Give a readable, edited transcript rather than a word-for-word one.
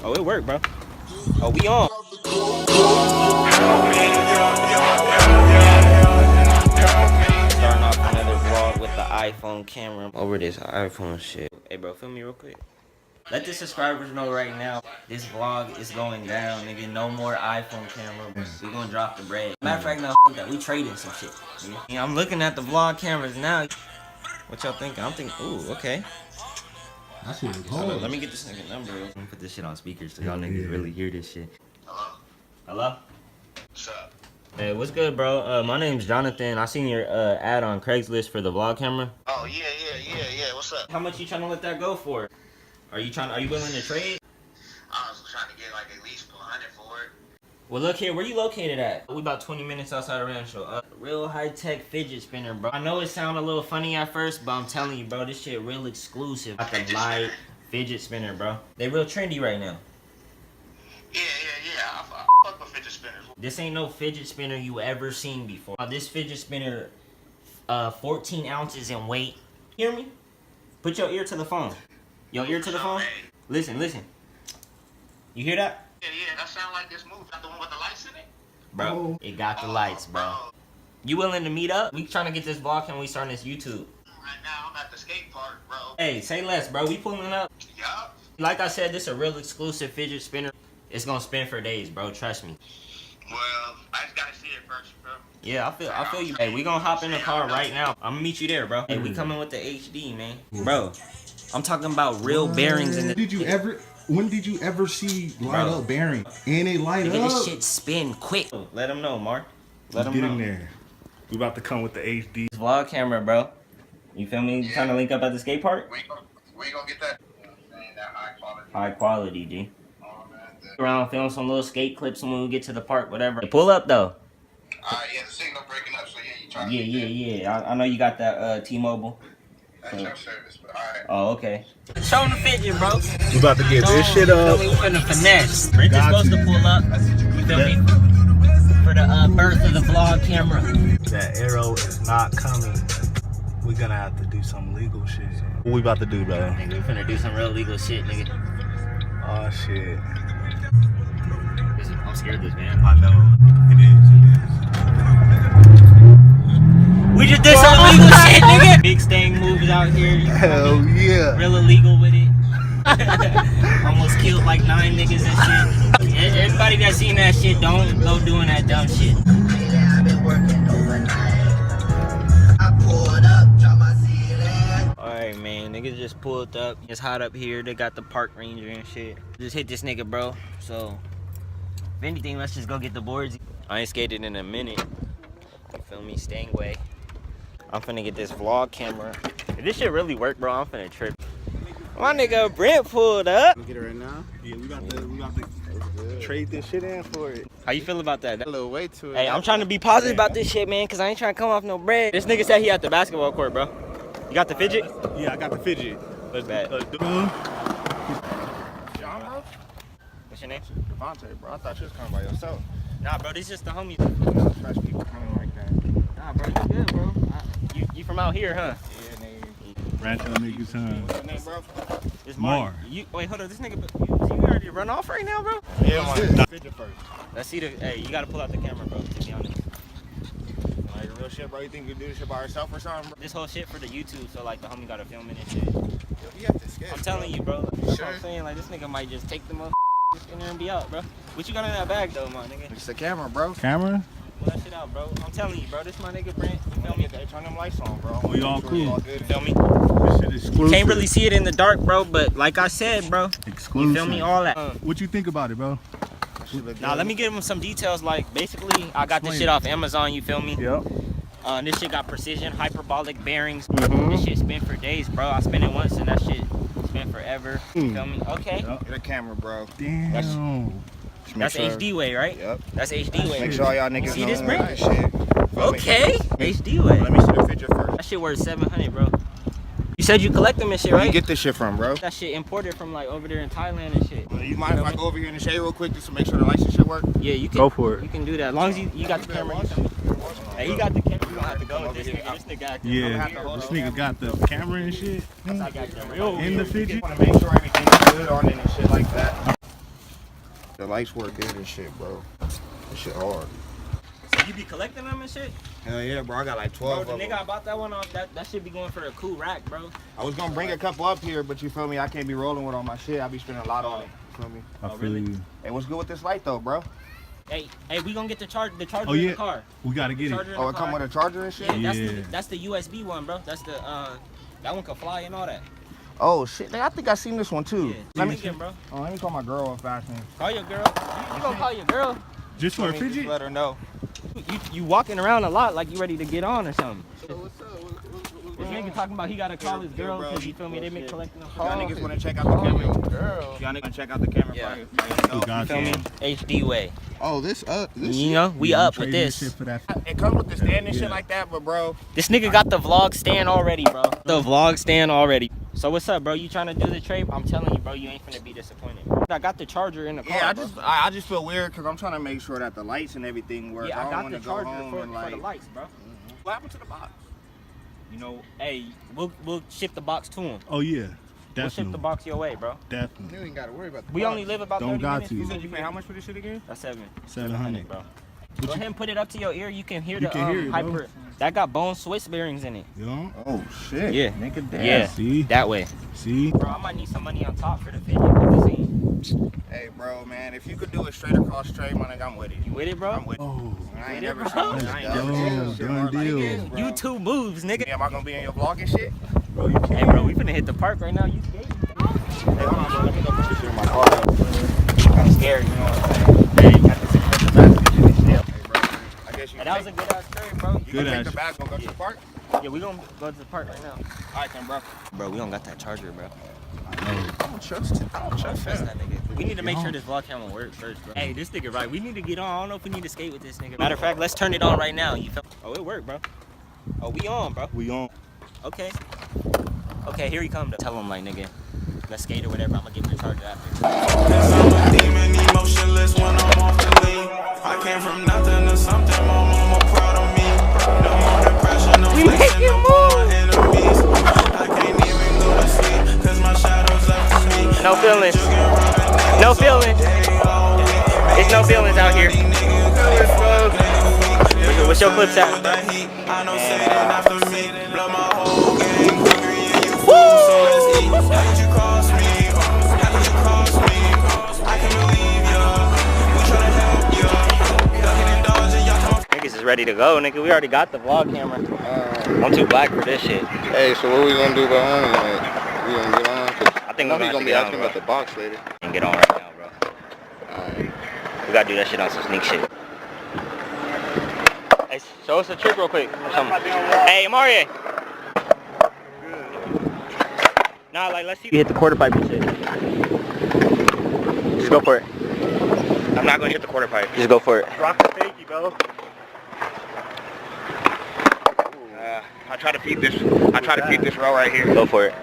Oh, it worked, bro. Oh, we on. Starting off another vlog with the iPhone camera over this iPhone shit. Hey, bro, film me real quick. Let the subscribers know right now, this vlog is going down, nigga. No more iPhone camera. We gonna drop the bread. Matter of fact, no, that we trading some shit. Yeah, I'm looking at the vlog cameras now. What y'all thinking? I'm thinking, ooh, okay. That shit is Hold on, hard. let me get this nigga number. Let me put this shit on speakers so y'all niggas really hear this shit. Hello? Hello? What's up? Hey, what's good, bro? My name's Jonathan. I seen your ad on Craigslist for the vlog camera. Oh, yeah. What's up? How much you trying to let that go for? Are you willing to trade? I was trying to get like at least 100 for it. Well, look here, where you located at? We about 20 minutes outside of Rancho. Real high-tech fidget spinner, bro. I know it sound a little funny at first, but I'm telling you, bro, this shit real exclusive. Got the light fidget spinner, bro. They real trendy right now. Yeah. I fuck with fidget spinners. This ain't no fidget spinner you ever seen before. This fidget spinner, 14 ounces in weight. Hear me? Put your ear to the phone. Your ear to the phone? Listen. You hear that? Yeah, that sound like this move. Got the one with the lights in it? Bro, it got the lights, bro. You willing to meet up? We trying to get this vlog and we starting this YouTube. Right now, I'm at the skate park, bro. Hey, say less, bro. We pulling up. Yup. Like I said, this a real exclusive fidget spinner. It's gonna spin for days, bro. Trust me. Well, I just gotta see it first, bro. Yeah, I feel you. Hey, we gonna hop in the car right now. I'm gonna meet you there, bro. Hey, we coming with the HD, man. Bro, I'm talking about real bearings in the... When did you ever see light up bearing? And it light up. This shit spin quick. Let them know, Mark. Let them Get know. in there. We about to come with the HD. Vlog camera, bro. You feel me? Yeah. Trying to link up at the skate park? We gonna get that. You know what I'm saying? That high quality. High quality, G. Oh, man. Around, film some little skate clips when we get to the park, whatever. Hey, pull up, though. Alright, yeah, the signal breaking up, so yeah, you trying to Yeah. I know you got that T-Mobile. That's your service, but alright. Oh, okay. Show them the fidget, bro. We about to get this shit up. We finna finesse. Brent is supposed to pull up. You feel me? For the birth of the vlog camera. That arrow is not coming. We're gonna have to do some legal shit. What we about to do, bro? Nigga, we finna do some real legal shit, nigga. Oh, shit. Listen, I'm scared of this, man. I know. It is. We just did some legal shit, nigga. Big Stang moves out here. Hell yeah. Real illegal with it. Almost killed like 9 niggas and shit. Everybody that seen that shit, don't go doing that dumb shit. Alright, man, niggas just pulled up. It's hot up here. They got the park ranger and shit. Just hit this nigga, bro. So, if anything, let's just go get the boards. I ain't skated in a minute. You feel me? Stangway. I'm finna get this vlog camera. If this shit really work, bro, I'm finna trip. My nigga Brent pulled up. Get it right now. Yeah, we got to trade this shit in for it. How you feel about that? A little way to it. Hey, I'm trying to be positive about this shit, man, cause I ain't trying to come off no bread. This nigga said he at the basketball court, bro. You got the fidget? Yeah, I got the fidget. Let's bet. Let's do it. John, bro? What's your name? Devontae, bro. I thought you was coming by yourself. Nah, bro, this just the homies. Trash people coming like that. Nah, bro, you good, bro. You from out here, huh? Yeah, nigga. Rancho niggas, huh? What's your name, bro? It's Mar. Wait, hold on. This nigga, you already run off right now, bro? Yeah, man. Fidget first. Let's see the. Hey, you gotta pull out the camera, bro. To be honest. Like real shit, bro. You think you do this shit by yourself or something, bro? This whole shit for the YouTube, so like the homie gotta film it and shit. Yo, we have to sketch. I'm telling you, bro. That's Sure. what I'm saying. Like this nigga might just take the motherfucker in there and be out, bro. What you got in that bag though, my nigga? It's the camera, bro. Camera? Pull that shit out, bro. I'm telling you, bro. This my nigga Brent. You feel me? Hey, turn them lights on, bro. We all Make sure cool. it's good. You feel me? This shit is exclusive. Can't really see it in the dark, bro. But like I said, bro. Exclusive. You feel me? All that. What you think about it, bro? Shit look Now good. let me give him some details. Like basically, I got this Explain shit off Amazon. You feel me? Yep. This shit got precision hyperbolic bearings. Mhm. This shit spin for days, bro. I spin it once and that shit spin forever. You feel me? Okay. Yep. Get a camera, bro. Damn. Just make That's sure- HD way, right? Yep. That's HD way. Make sure all y'all niggas See know this, Brent? that shit. Feel me? Okay. HD way. Let me see the fidget first. That shit worth 700, bro. You said you collect them and shit, Where right? you get this shit from, bro? That shit imported from like over there in Thailand and shit. You mind if I go over here in the shade real quick just to make sure the lights and shit work? Yeah, you can. Go for it. You can do that as long as you got the camera. You feel me? Hey, he got the camera. You don't have to go with this nigga. This nigga got the Yeah, this nigga got the camera and shit I got the real. in the fidget. Want to make sure everything's good on it and shit like that. The lights work good and shit, bro. This shit hard. So you be collecting them and shit? Hell yeah, bro. I got like 12 Bro, of the nigga them. I bought that one off, that should be going for a cool rack, bro. I was gonna bring a couple up here, but you feel me? I can't be rolling with all my shit. I be spending a lot on it. You feel me? I Oh, feel really? you. Hey, what's good with this light though, bro? Hey, we gonna get the charger Oh, in yeah. the car. We gotta get it. Charger in Oh, the it come car. with a charger and shit? Yeah, Yeah. that's the USB one, bro. That's the that one can fly and all that. Oh shit, I think I seen this one too. Yeah. Let me Speaking, bro. Oh, let me call my girl up fast and Call your girl. You gonna call your girl? Just for a just fidget? let her know. You walking around a lot like you ready to get on or something. So what's up? This nigga talking about he gotta call his girl bro. because you feel me, they been collecting them. Y'all niggas wanna check out the camera? Girl. Y'all niggas wanna check out the camera? Yeah. We got You feel me? you. HD way. Oh, this You know, we up with Trading this. shit for that. It comes with the stand and Yeah. shit like that, but bro, This nigga got the vlog stand already, bro. The vlog stand already. So what's up, bro? You trying to do the trade? I'm telling you, bro, you ain't finna be disappointed. I got the charger in the car. yeah, bro. I just feel weird because I'm trying to make sure that the lights and everything work. Yeah, I don't got wanna the go charger home for and, the lights, bro. What happened to the box? You know, hey, we'll ship the box to him. Oh yeah, We'll ship the definitely. box your way, bro. Definitely. You ain't gotta worry about the We only live about Don't 30 got minutes. to. You said you pay how much for this shit again? That's 700. bro. Go ahead and put it up to your ear. You can hear You the can hear it, bro. hyper. That got bone Swiss bearings in it. You know? Oh shit. Yeah. Nigga, damn. Yeah. See? That way. See? Bro, I might need some money on top for the video. Cause this ain't. Hey, bro, man, if you could do it straight across straight, my nigga, I'm with it. You with it, bro? I'm with it. Oh. I ain't With it, never bro? seen this. I ain't never Done, seen this shit done hard like deal. this, bro. YouTube moves, nigga. Am I gonna be in your vlog and shit? Bro, you can't. Hey, bro, we finna hit the park right now. You scared? Hey, hold on, bro. Let me go put this shit in my car. I'm scared. You know what I'm saying? Hey, got this in the back of this shit. Hey, bro, I guess you Hey, that was a good ass trade, bro. You Good can take ass. the bag and go to the park? Yeah, we gonna go to the park right now. All right, then, bro. Bro, we don't got that charger, bro. I don't trust him. I don't trust Trust him. that nigga. We need to make sure this vlog camera works first, bro. Hey, this nigga right. We need to get on. I don't know if we need to skate with this nigga. Matter of fact, let's turn it on right now. You feel? Oh, it worked, bro. Oh, we on, bro. We on. Okay. Okay, here he come. Though. Tell him like, nigga, let's skate or whatever. I'm gonna give him the charger after. Cause I'm a demon, emotionless when I'm off the lead. I came from nothing to something, my mama proud of me. No more depression, no flexing, no more enemies. I can't even go to sleep, cause my shadows left me. No feelings. No feelings. There's no feelings out here. What's your clips at? I know Satan after me, blow my whole gang quicker, yeah, you fool, so let's eat. How did you cross me? How did you cross me? I can't believe ya. We tryna help ya. Ducking and dodging, y'all come. Niggas is ready to go, nigga. We already got the vlog camera. I'm too black for this shit. Hey, so what we gonna do behind like, we gonna get on? Cause I think I know we're he's gonna be get asking on, about the box later. and get on right now, bro. Alright. We gotta do that shit on some sneak shit. Hey, show us a trick real quick or something. Hey, Mario. Nah, like, let's see you hit the quarter pipe and shit. Just go for it. I'm not gonna hit the quarter pipe. Just go for it. Rock the fakie, bro. I try to peep this. I try to peep this row right here. Go for it.